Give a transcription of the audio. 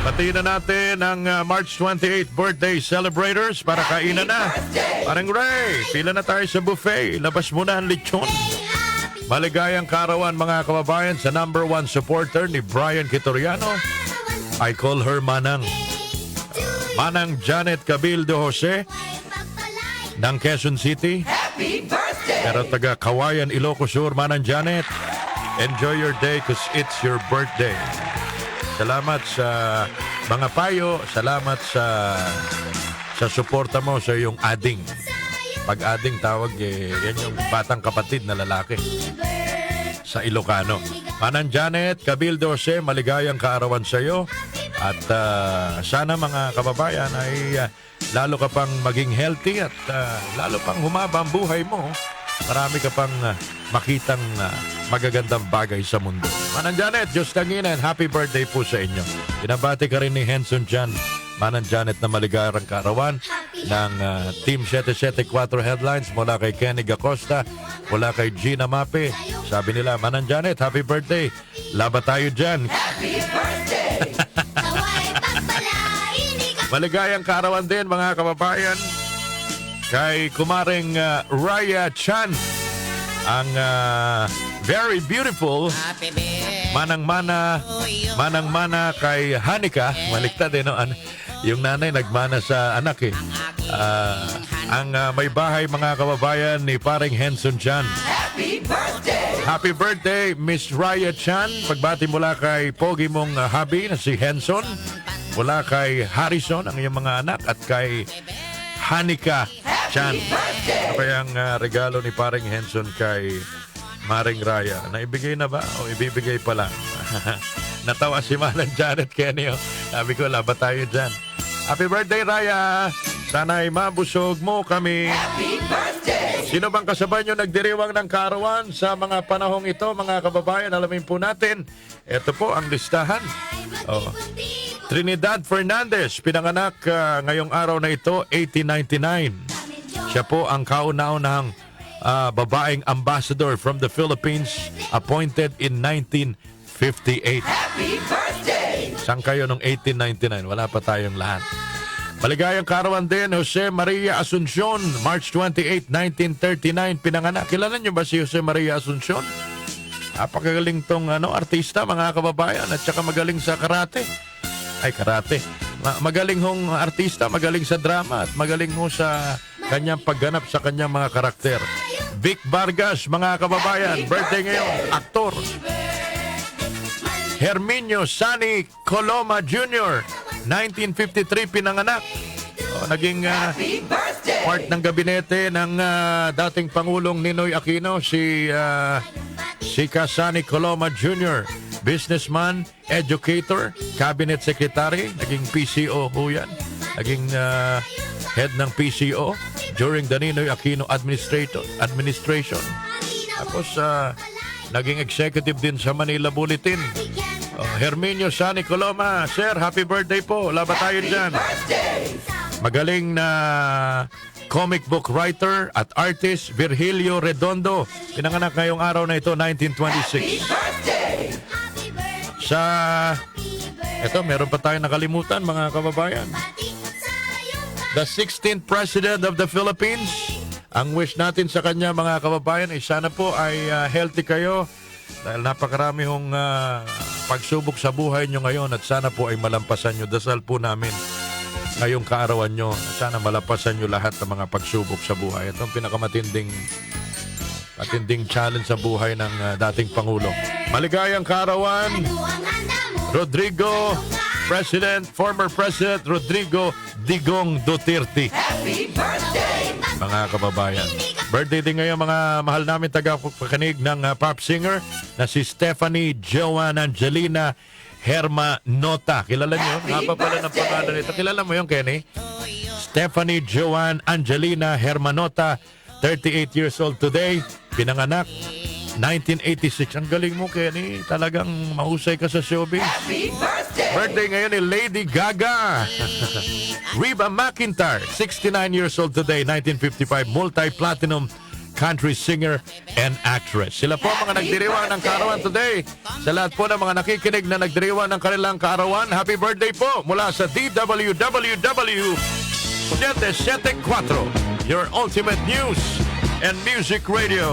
Batiin na natin ang March 28 birthday celebrators para kainan na. Parang Ray, pila na tayo sa buffet. Labas muna ang lechon. Maligayang kaarawan mga kababayan sa number 1 supporter ni Brian Quitoriano. I call her Manang. Manang Janet Cabildo Jose ng Quezon City. Happy birthday! Pero taga Kawayan, Ilocos Sur, Manang Janet. Enjoy your day because it's your birthday. Salamat sa mga payo. Salamat sa suporta mo sa iyong ading. Pag ading tawag, yan yung batang kapatid na lalaki sa Ilocano. Manang Janet Cabildo Jose, maligayang kaarawan sa iyo. At sana mga kababayan ay lalo ka pang maging healthy at lalo pang humaba ang buhay mo. Marami ka pang makitang magagandang bagay sa mundo. Manang Janet, Diyos tanginan, happy birthday po sa inyo. Pinabati ka rin ni Henson Jan. Manang Janet na maligayang kaarawan ng Team 774 Headlines mula kay Kenny Acosta, mula kay Gina Mape. Sabi nila, Manang Janet, happy birthday. Laba tayo dyan. Happy birthday! Maligayang kaarawan din mga kababayan kay kumaring Raya Chan, ang very beautiful manang-mana kay Hanika. Maliktad no? Yung nanay nagmana sa anak eh. Ang may bahay mga kababayan ni paring Henson Chan. Happy birthday! Happy birthday Miss Raya Chan. Pagbati mula kay pogi mong hubby na si Henson, mula kay Harrison ang iyong mga anak, at kay Hanika Chan. Ano kayang regalo ni paring Henson kay Maring Raya? Naibigay na ba? O ibibigay pa lang? Natawa si Manang Janet Kenny. Sabi ko, laban tayo dyan. Happy birthday, Raya! Sana'y mabusog mo kami. Happy birthday! Sino bang kasabay nyo nagdiriwang ng kaarawan sa mga panahong ito, mga kababayan? Alamin po natin. Ito po ang listahan. Trinidad Fernandez, pinanganak ngayong araw na ito, 1899. Siya po ang kauna-unahang babaeng ambassador from the Philippines, appointed in 1958. Happy birthday! Saan kayo nung 1899? Wala pa tayong lahat. Maligayang kaarawan din, Jose Maria Asuncion, March 28, 1939, pinanganak. Kilala niyo ba si Jose Maria Asuncion? Napakagaling tong artista, mga kababayan, at saka magaling sa karate. Ay, karate. Magaling hong artista, magaling sa drama, at magaling ho sa kanyang pagganap sa kanyang mga karakter. Vic Vargas, mga kababayan, birthday ngayon, aktor. Herminio Sani Coloma Jr., 1953 pinanganak. Naging Happy birthday! part ng gabinete ng dating Pangulong Ninoy Aquino, si Sani Coloma Jr., businessman, educator, cabinet secretary, naging PCO ho yan. Naging head ng PCO during the Ninoy Aquino administration. Tapos naging executive din sa Manila Bulletin. Herminio Sani Coloma, sir, happy birthday po. Laban tayo dyan. Magaling na comic book writer at artist, Virgilio Redondo. Pinanganak ngayong araw na ito, 1926. Ito, meron pa tayong nakalimutan, mga kababayan. The 16th President of the Philippines. Ang wish natin sa kanya, mga kababayan, ay sana po ay healthy kayo dahil napakarami hong pagsubok sa buhay nyo ngayon, at sana po ay malampasan nyo. Dasal po namin ngayong kaarawan nyo. Sana malampasan nyo lahat ng mga pagsubok sa buhay. Ito ang pinakamatinding challenge sa buhay ng dating Pangulo. Maligayang kaarawan, Rodrigo, former President Rodrigo Digong Duterte. Happy birthday! Mga kababayan, birthday din ngayon mga mahal namin tagapakinig ng pop singer na si Stephanie Joan Angelina Hermanota. Kilala niyo? Haba pala ng pangalan nito. Kilala mo yun, Kenny? Stephanie Joan Angelina Hermanota, 38 years old today. Pinanganak 1986. Ang galing mo, Kenny. Talagang mahusay ka sa showbiz. Happy birthday! Birthday ngayon ni Lady Gaga. Reba McEntire, 69 years old today, 1955. Multi-platinum country singer and actress. Sila po ang mga nagdiriwang ng kaarawan today. Sa lahat po ng mga nakikinig na nagdiriwang ng kanilang kaarawan, happy birthday po mula sa DWWW 774, your ultimate news and music radio.